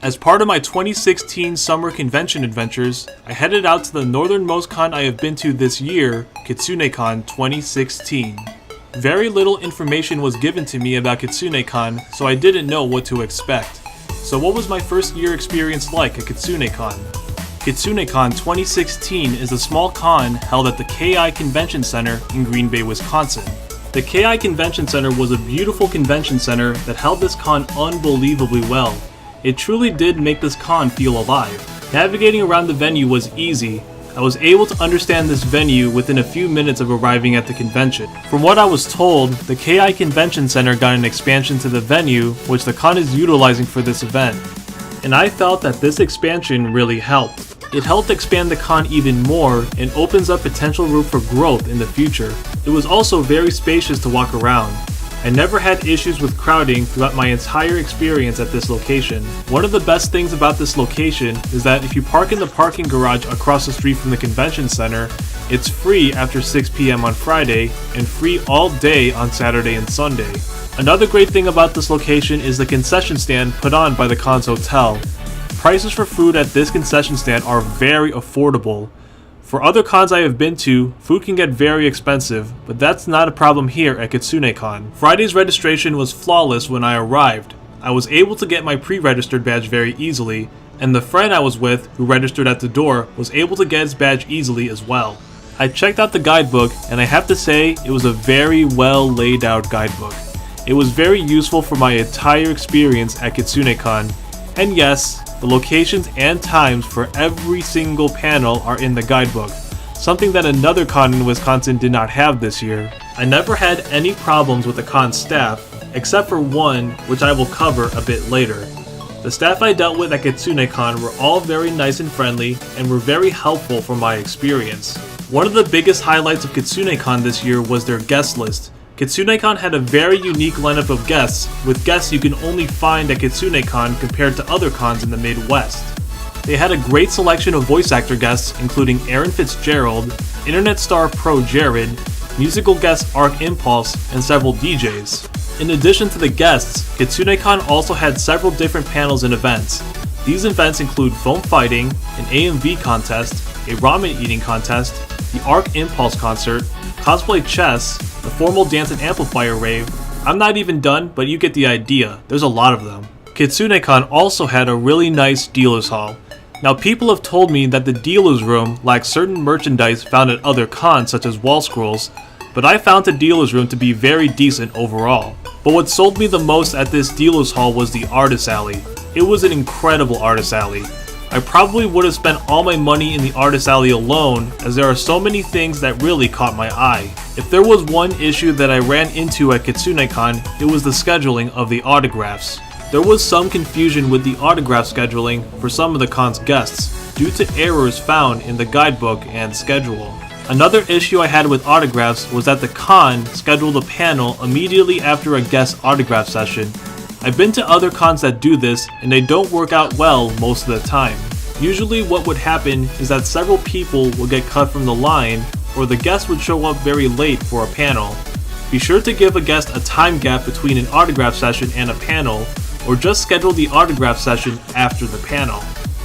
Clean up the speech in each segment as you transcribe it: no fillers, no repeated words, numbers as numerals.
As part of my 2016 summer convention adventures, I headed out to the northernmost con I have been to this year, Kitsune Kon 2016. Very little information was given to me about Kitsune Kon, so I didn't know what to expect. So what was my first year experience like at Kitsune Kon? Kitsune Kon 2016 is a small con held at the KI Convention Center in Green Bay, Wisconsin. The KI Convention Center was a beautiful convention center that held this con unbelievably well. It truly did make this con feel alive. Navigating around the venue was easy. I was able to understand this venue within a few minutes of arriving at the convention. From what I was told, the KI Convention Center got an expansion to the venue, which the con is utilizing for this event. And I felt that this expansion really helped. It helped expand the con even more and opens up potential room for growth in the future. It was also very spacious to walk around. I never had issues with crowding throughout my entire experience at this location. One of the best things about this location is that if you park in the parking garage across the street from the convention center, it's free after 6 p.m. on Friday and free all day on Saturday and Sunday. Another great thing about this location is the concession stand put on by the con's hotel. Prices for food at this concession stand are very affordable. For other cons I have been to, food can get very expensive, but that's not a problem here at Kitsune Kon. Friday's registration was flawless when I arrived. I was able to get my pre-registered badge very easily, and the friend I was with, who registered at the door, was able to get his badge easily as well. I checked out the guidebook, and I have to say, it was a very well laid out guidebook. It was very useful for my entire experience at Kitsune Kon, and yes, the locations and times for every single panel are in the guidebook, something that another con in Wisconsin did not have this year. I never had any problems with the con staff, except for one, which I will cover a bit later. The staff I dealt with at Kitsune Kon were all very nice and friendly, and were very helpful for my experience. One of the biggest highlights of Kitsune Kon this year was their guest list. Kitsune Kon had a very unique lineup of guests, with guests you can only find at Kitsune Kon compared to other cons in the Midwest. They had a great selection of voice actor guests including Erin Fitzgerald, internet star Pro Jared, musical guest Arc Impulse, and several DJs. In addition to the guests, Kitsune Kon also had several different panels and events. These events include foam fighting, an AMV contest, a ramen eating contest, the Arc Impulse concert, cosplay chess, the formal dance and amplifier rave. I'm not even done, but you get the idea. There's a lot of them. Kitsune Kon also had a really nice dealer's hall. Now people have told me that the dealer's room lacks certain merchandise found at other cons such as wall scrolls, but I found the dealer's room to be very decent overall. But what sold me the most at this dealer's hall was the artist alley. It was an incredible artist alley. I probably would have spent all my money in the artist alley alone, as there are so many things that really caught my eye. If there was one issue that I ran into at Kitsune Kon, it was the scheduling of the autographs. There was some confusion with the autograph scheduling for some of the con's guests, due to errors found in the guidebook and schedule. Another issue I had with autographs was that the con scheduled a panel immediately after a guest autograph session. I've been to other cons that do this, and they don't work out well most of the time. Usually what would happen is that several people will get cut from the line, or the guest would show up very late for a panel. Be sure to give a guest a time gap between an autograph session and a panel, or just schedule the autograph session after the panel.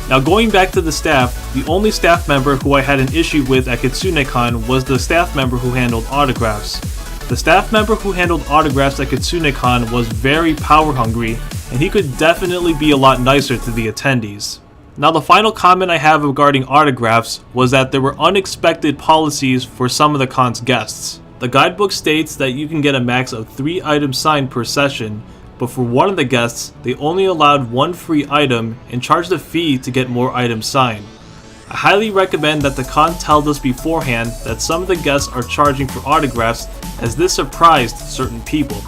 Now going back to the staff, the only staff member who I had an issue with at Kitsune Kon was the staff member who handled autographs. The staff member who handled autographs at Kitsune Kon was very power hungry, and he could definitely be a lot nicer to the attendees. Now the final comment I have regarding autographs was that there were unexpected policies for some of the con's guests. The guidebook states that you can get a max of 3 items signed per session, but for one of the guests, they only allowed 1 free item and charged a fee to get more items signed. I highly recommend that the con tells us beforehand that some of the guests are charging for autographs, as this surprised certain people.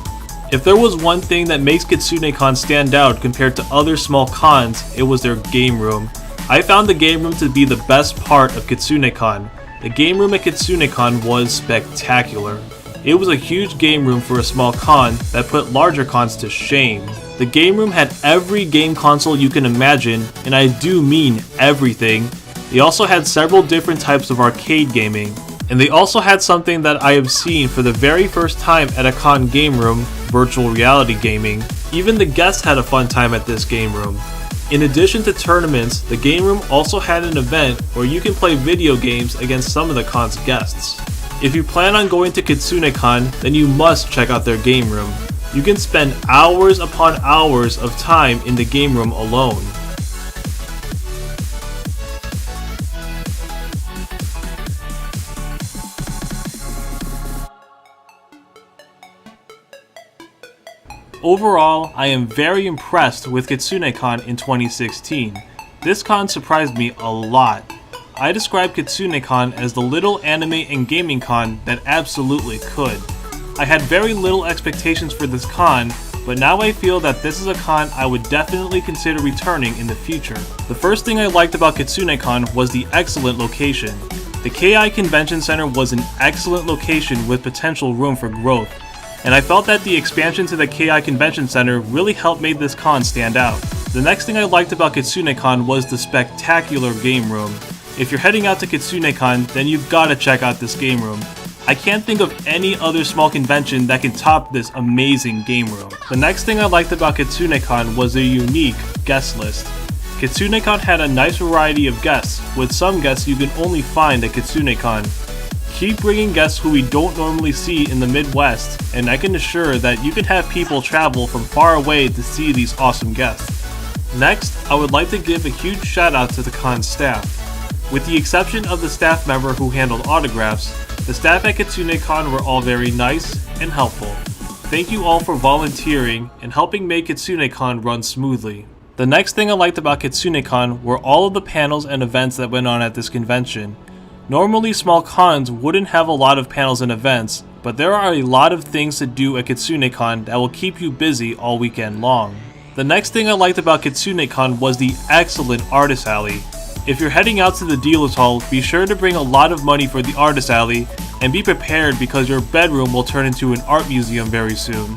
If there was one thing that makes Kitsune Kon stand out compared to other small cons, it was their game room. I found the game room to be the best part of Kitsune Kon. The game room at Kitsune Kon was spectacular. It was a huge game room for a small con that put larger cons to shame. The game room had every game console you can imagine, and I do mean everything. They also had several different types of arcade gaming. And they also had something that I have seen for the very first time at a con game room, virtual reality gaming. Even the guests had a fun time at this game room. In addition to tournaments, the game room also had an event where you can play video games against some of the con's guests. If you plan on going to Kitsune Kon, then you must check out their game room. You can spend hours upon hours of time in the game room alone. Overall, I am very impressed with Kitsune Kon in 2016. This con surprised me a lot. I describe Kitsune Kon as the little anime and gaming con that absolutely could. I had very little expectations for this con, but now I feel that this is a con I would definitely consider returning in the future. The first thing I liked about Kitsune Kon was the excellent location. The KI Convention Center was an excellent location with potential room for growth, and I felt that the expansion to the KI Convention Center really helped make this con stand out. The next thing I liked about Kitsune Kon was the spectacular game room. If you're heading out to Kitsune Kon, then you've gotta check out this game room. I can't think of any other small convention that can top this amazing game room. The next thing I liked about Kitsune Kon was their unique guest list. Kitsune Kon had a nice variety of guests, with some guests you can only find at Kitsune Kon. Keep bringing guests who we don't normally see in the Midwest, and I can assure that you can have people travel from far away to see these awesome guests. Next, I would like to give a huge shout out to the con staff. With the exception of the staff member who handled autographs, the staff at Kitsune Kon were all very nice and helpful. Thank you all for volunteering and helping make Kitsune Kon run smoothly. The next thing I liked about Kitsune Kon were all of the panels and events that went on at this convention. Normally small cons wouldn't have a lot of panels and events, but there are a lot of things to do at Kitsune Kon that will keep you busy all weekend long. The next thing I liked about Kitsune Kon was the excellent Artist Alley. If you're heading out to the dealer's hall, be sure to bring a lot of money for the Artist Alley, and be prepared because your bedroom will turn into an art museum very soon.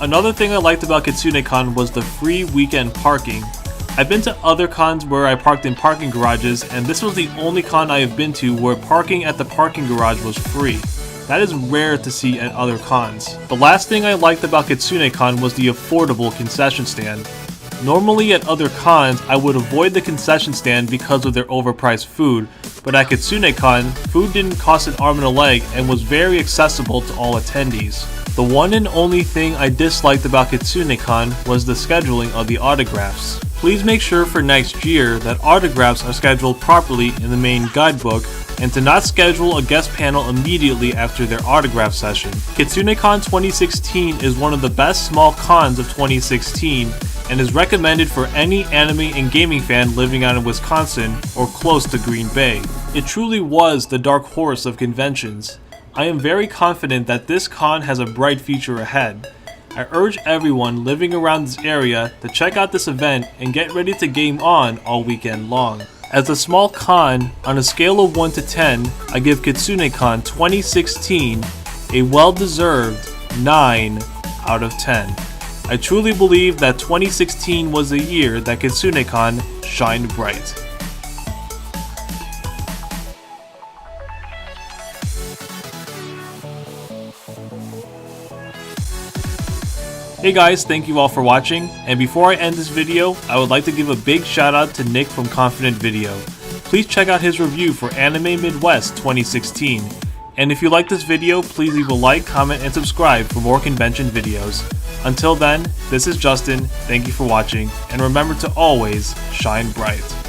Another thing I liked about Kitsune Kon was the free weekend parking. I've been to other cons where I parked in parking garages, and this was the only con I have been to where parking at the parking garage was free. That is rare to see at other cons. The last thing I liked about Kitsune Kon was the affordable concession stand. Normally at other cons, I would avoid the concession stand because of their overpriced food, but at Kitsune Kon, food didn't cost an arm and a leg and was very accessible to all attendees. The one and only thing I disliked about Kitsune Kon was the scheduling of the autographs. Please make sure for next year that autographs are scheduled properly in the main guidebook, and to not schedule a guest panel immediately after their autograph session. Kitsune Kon 2016 is one of the best small cons of 2016, and is recommended for any anime and gaming fan living out in Wisconsin or close to Green Bay. It truly was the dark horse of conventions. I am very confident that this con has a bright future ahead. I urge everyone living around this area to check out this event and get ready to game on all weekend long. As a small con, on a scale of 1 to 10, I give Kitsune Kon 2016 a well-deserved 9 out of 10. I truly believe that 2016 was the year that Kitsune Kon shined bright. Hey guys, thank you all for watching, and before I end this video, I would like to give a big shout out to Nick from Confident Video. Please check out his review for Anime Midwest 2016. And if you like this video, please leave a like, comment, and subscribe for more convention videos. Until then, this is Justin, thank you for watching, and remember to always shine bright.